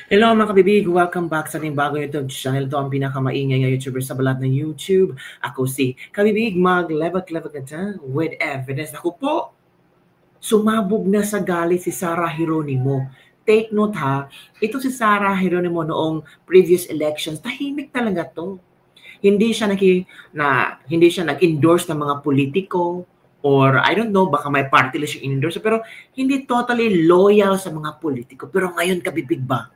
Hello mga kabibig! Welcome back sa ating bagong YouTube channel. Ito ang pinakamaingay na YouTuber sa balat ng YouTube. Ako si Kabibig, mag-level-level ka dyan with evidence. Ako po, sumabog na sa galit si Sarah Geronimo. Take note ha, ito si Sarah Geronimo noong previous elections, tahimik talaga to. Hindi siya nag-endorse ng mga politiko, or I don't know, baka may party list yung endorse, pero hindi totally loyal sa mga politiko. Pero ngayon, kabibig ba?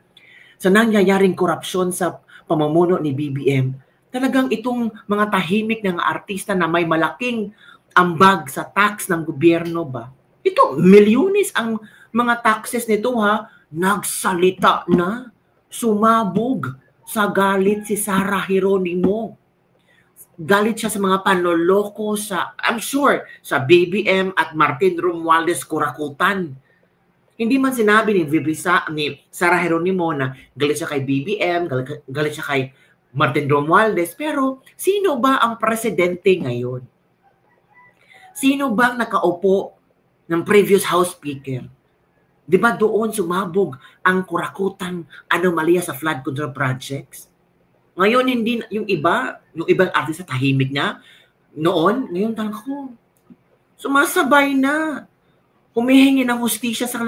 Sa nangyayaring korupsyon sa pamumuno ni BBM, talagang itong mga tahimik na artista na may malaking ambag sa tax ng gobyerno ba? Ito, milyones ang mga taxes nito ha, nagsalita na, sumabog sa galit si Sarah Geronimo. Galit siya sa mga panloloko sa, I'm sure, sa BBM at Martin Romualdez Kurakutan. Hindi man sinabi ni Sarah Geronimo na galit siya kay BBM, galit siya kay Martin Romualdez, pero sino ba ang presidente ngayon? Sino ba ang nakaupo ng previous House Speaker? Di ba doon sumabog ang Kurakutan anomalya sa flood control projects? Ngayon hindi yung ibang artista tahimik na noon, ngayon talaga sumasabay na. Humihingi ng hustisya sa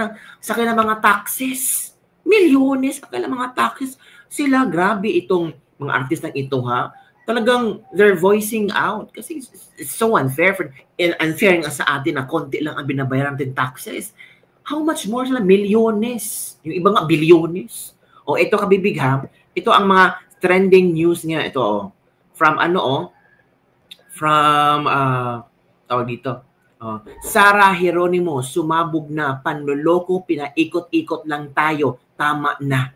kanilang mga taxes. Milyones ang kanilang mga taxes. Sila, grabe itong mga artistang ito ha. Talagang they're voicing out. Kasi it's so unfair. Unfair nga sa atin na konti lang ang binabayaran natin taxes. How much more sila? Milyones. Yung iba nga, bilyones. O ito kabibig ha. Ito ang mga trending news niya. Ito tawag dito. Sarah Geronimo, sumabog na, panloloko, pinaikot-ikot lang tayo, tama na.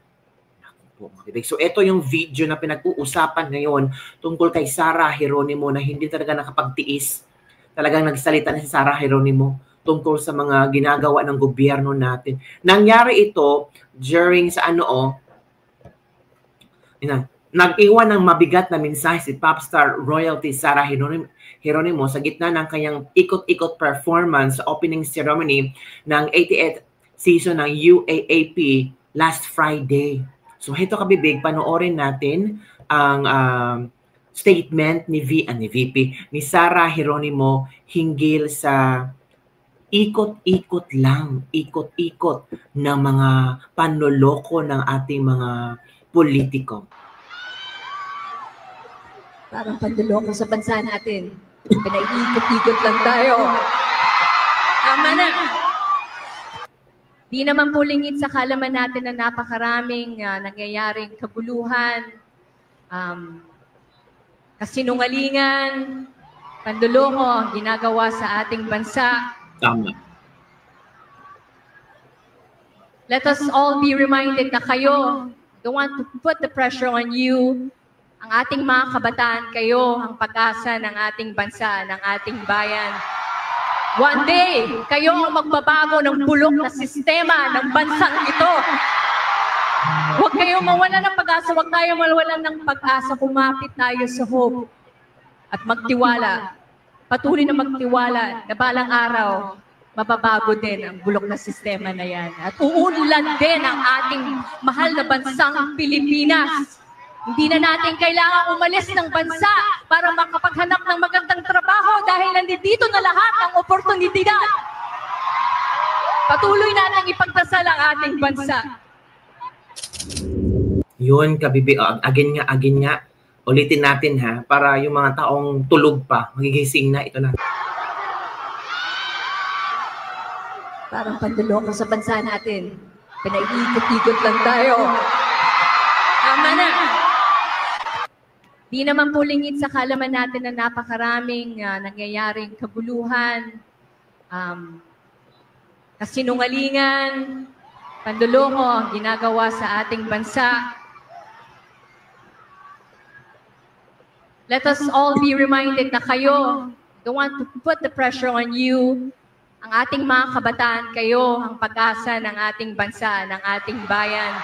So ito yung video na pinag-uusapan ngayon tungkol kay Sarah Geronimo na hindi talaga nakapagtiis. Talagang nagsalita na si Sarah Geronimo tungkol sa mga ginagawa ng gobyerno natin. Nangyari ito during sa nag-iwan ng mabigat na mensahe si popstar royalty Sarah Geronimo sa gitna ng kanyang ikot-ikot performance sa opening ceremony ng 88th season ng UAAP last Friday. So ito kabibig, panoorin natin ang statement ni Sarah Geronimo hinggil sa ikot-ikot na mga panloloko ng ating mga politiko. Parang panduloko sa bansa natin. Pinaiikot-ikot lang tayo. Tama na. Di naman po lingid sa kalaman natin na napakaraming nangyayaring kaguluhan, kasinungalingan, panduloko ang ginagawa sa ating bansa. Tama. Let us all be reminded na kayo, don't want to put the pressure on you. Ang ating mga kabataan, kayo ang pag-asa ng ating bansa, ng ating bayan. One day, kayo ang magbabago ng bulok na sistema ng bansang ito. Huwag kayong mawalan ng pag-asa, huwag tayong mawalan ng pag-asa, kumapit tayo sa hope at magtiwala. Patuloy na magtiwala na balang araw, mababago din ang bulok na sistema na yan. At uunlad din ang ating mahal na bansang Pilipinas. Hindi na natin kailangan umalis ng bansa para makapaghanap ng magandang trabaho dahil nandito na lahat ng oportunidad. Patuloy natin ipagdasal ang ating bansa. Yun, kabibi. Again nga. Ulitin natin ha, para yung mga taong tulog pa, magigising na, ito na. Parang panduloko sa bansa natin. Pinaiikot-ikot lang tayo. Tama na. Di naman po lingid sa kalaman natin na napakaraming nangyayaring kaguluhan, kasinungalingan, panduloko ang ginagawa sa ating bansa. Let us all be reminded na kayo, don't want to put the pressure on you. Ang ating mga kabataan, kayo ang pag-asa ng ating bansa, ng ating bayan.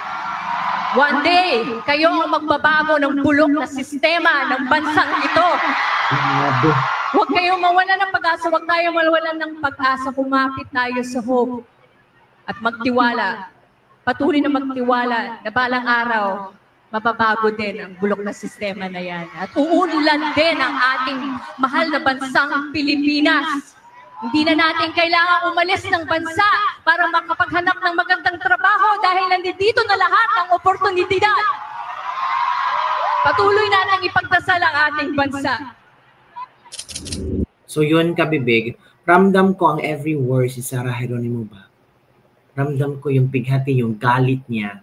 One day, kayo ang magbabago ng bulok na sistema ng bansang ito. Huwag kayong mawalan ng pag-asa, huwag tayong mawalan ng pag-asa, kumapit tayo sa hope at magtiwala. patuloy na magtiwala na balang araw, mababago din ang bulok na sistema na yan. At uunlad din ang ating mahal na bansang Pilipinas. Hindi na natin kailangan umalis ng bansa para makapaghanap ng magandang trabaho dahil nandito na lahat ng oportunidad. Patuloy natin ipagdasal ang ating bansa. So yun, kabibig, ramdam ko ang every word si Sara Geronimo ba? Ramdam ko yung bighati, yung galit niya.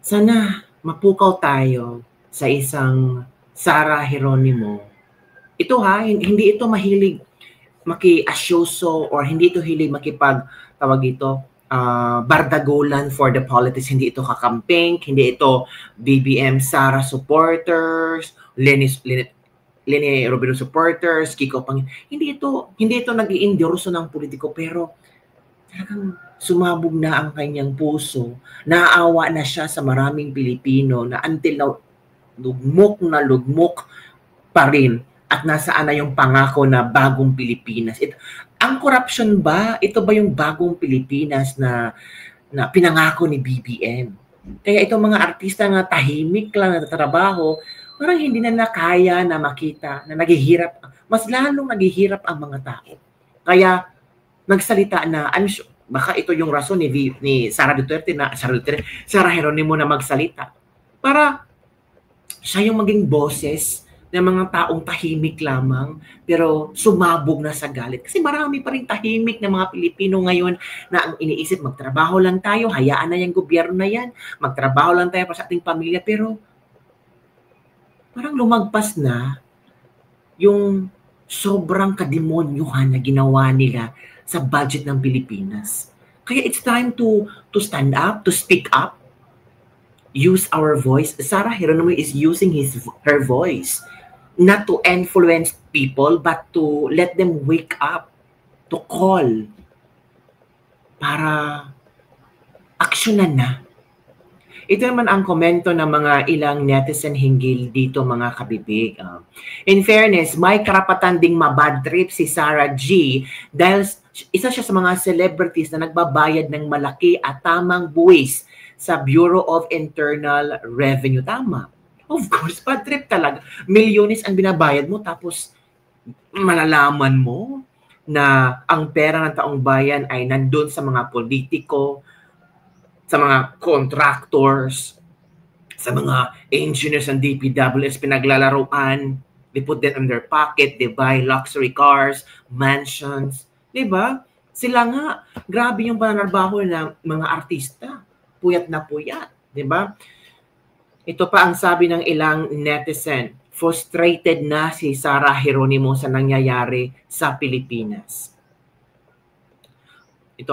Sana mapukaw tayo sa isang Sara Geronimo. Ito hindi ito mahilig maki-asyoso or hindi ito hilig tawag ito, bardagulan for the politics. Hindi ito kakamping, hindi ito BBM Sara supporters, Leni Robredo supporters, Kiko Pangilinan. Hindi ito nag-iendorso ng politiko, pero talagang sumabog na ang kanyang puso. Naawa na siya sa maraming Pilipino na until now lugmok pa rin. At nasaan na yung pangako na bagong Pilipinas? Ang corruption ba? Ito ba yung bagong Pilipinas na pinangako ni BBM? Kaya itong mga artista nga tahimik lang na trabaho, parang hindi na nakaya na makita na naghihirap. Mas lalong naghihirap ang mga tao. Kaya nagsalita na, baka ito yung rason ni Sara Geronimo na magsalita. Para siya yung maging boses ng mga taong tahimik lamang pero sumabog na sa galit. Kasi marami pa rin tahimik na mga Pilipino ngayon na ang iniisip, magtrabaho lang tayo, hayaan na yung gobyerno na yan, magtrabaho lang tayo para sa ating pamilya, pero parang lumagpas na yung sobrang kademonyuhan na ginawa nila sa budget ng Pilipinas. Kaya it's time to stand up, to speak up, use our voice. Sara Geronimo is using her voice not to influence people but to let them wake up, to call para aksyonan na. Ito naman ang komento ng mga ilang netizen hinggil dito, mga kabibig. In fairness, may karapatan ding mabad trip si Sara G dahil isa siya sa mga celebrities na nagbabayad ng malaki at tamang buwis sa Bureau of Internal Revenue. Tama. Of course, bad trip talaga. Milyones ang binabayad mo tapos malalaman mo na ang pera ng taong bayan ay nandun sa mga politiko, sa mga contractors, sa mga engineers ng DPWH pinaglalaruan. They put that in their pocket. They buy luxury cars, mansions. Diba? Sila nga, grabe yung pananarbaho ng mga artista. Puyat na puyat. Diba? Ito pa ang sabi ng ilang netizen. Frustrated na si Sara Geronimo sa nangyayari sa Pilipinas. Ito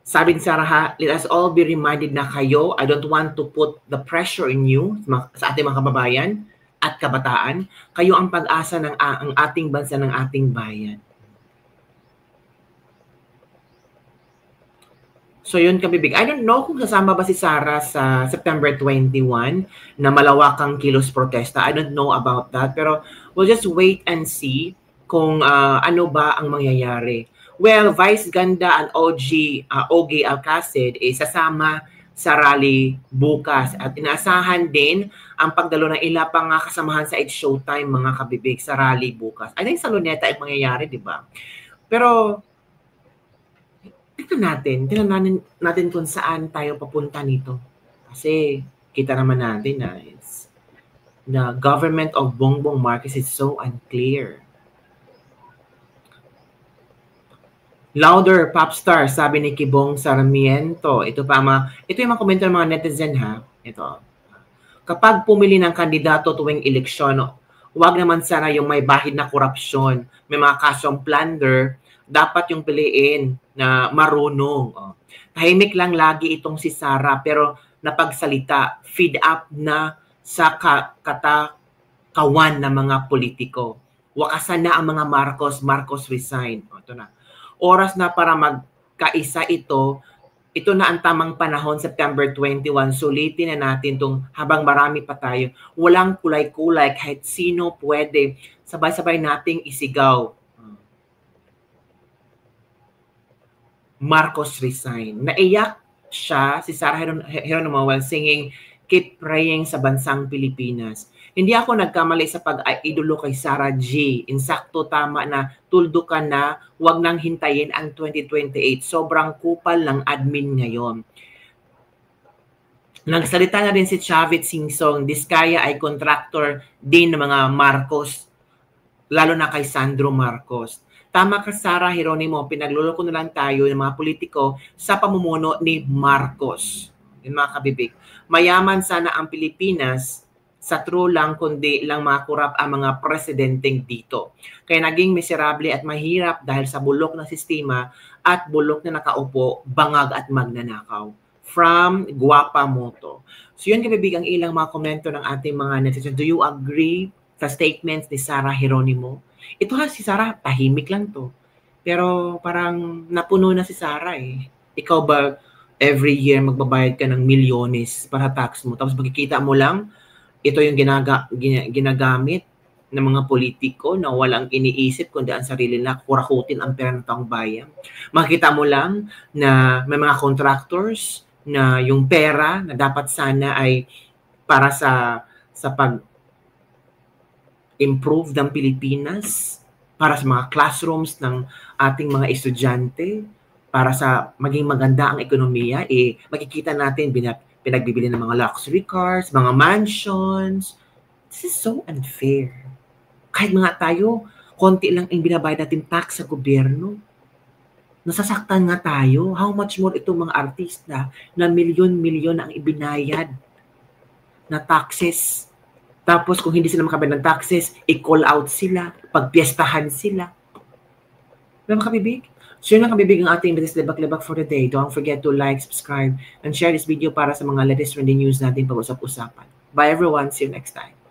Sabi ni Sara, let us all be reminded na kayo, I don't want to put the pressure in you, sa ating mga kababayan at kabataan. Kayo ang pag-asa ng ang ating bansa, ng ating bayan. So yun, kabibig. I don't know kung kasama ba si Sara sa September 21 na malawakang kilos protesta. I don't know about that. Pero we'll just wait and see kung ano ba ang mangyayari. Well, Vice Ganda and Ogie Alcacid sasama sa rally bukas. At inaasahan din ang pagdalo ng ilang pang kasamahan sa It's Showtime, mga kabibig, sa rally bukas. I think sa Luneta ay mangyayari, di ba? Pero tingnan natin kung saan tayo papunta nito. Kasi kita naman natin na the government of Bongbong Marcos is so unclear. Louder Popstar, sabi ni Kibong Sarmiento. Ito yung mga komento ng mga netizen, ha. Ito. Kapag pumili ng kandidato tuwing eleksyon, huwag naman sana yung may bahid na korupsyon, may mga kasong plunder, dapat yung piliin na marunong. Tahimik lang lagi itong si Sara pero napagsalita, feed up na sa katakawan ng mga politiko. Wakasan na ang mga Marcos resign. Ito na. Oras na para magkaisa ito. Ito na ang tamang panahon, September 21. Sulitin na natin itong habang marami pa tayo. Walang kulay-kulay, kahit sino pwede. Sabay-sabay nating isigaw. Marcos resign. Naiyak siya, si Sarah Geronimo, while singing Keep Praying sa bansang Pilipinas. Hindi ako nagkamali sa pag-idolo kay Sarah G. Insakto tama na tuldukan na wag nang hintayin ang 2028. Sobrang kupal ng admin ngayon. Nagsalita na rin si Chavit Singsong, Diskaya ay contractor din ng mga Marcos, lalo na kay Sandro Marcos. Tama ka, Sarah Geronimo, pinagluloko na lang tayo ng mga politiko sa pamumuno ni Marcos. Yung mga kabibig. Mayaman sana ang Pilipinas, sa true lang kundi lang makurap ang mga presidenteng dito. Kaya naging miserable at mahirap dahil sa bulok na sistema at bulok na nakaupo, bangag at magnanakaw. From Guapa Moto. So yun kabibig ang ilang mga komento ng ating mga netizens. Do you agree sa statements ni Sarah Geronimo? Ito ha, si Sarah, tahimik lang to. Pero parang napuno na si Sarah eh. Ikaw ba every year magbabayad ka ng milyones para tax mo? Tapos makikita mo lang, ito yung ginagamit ng mga politiko na walang iniisip kundi ang sarili na kurakutin ang pera ng taong bayan. Makikita mo lang na may mga contractors na yung pera na dapat sana ay para sa pag-improve ng Pilipinas, para sa mga classrooms ng ating mga estudyante, para sa maging maganda ang ekonomiya, makikita natin pinagbibili ng mga luxury cars, mga mansions. This is so unfair. Kahit mga tayo, konti lang ang binabayad natin tax sa gobyerno. Nasasaktan nga tayo. How much more itong mga artista na milyon-milyon ang ibinayad na taxes. Tapos kung hindi sila makabayad ng taxes, i-call out sila, pagpiestahan sila. Diba mga kabibig? So yun ang kabibig ang ating latest libak-libak for the day. Don't forget to like, subscribe, and share this video para sa mga latest trending news natin pag-usap-usapan. Bye everyone. See you next time.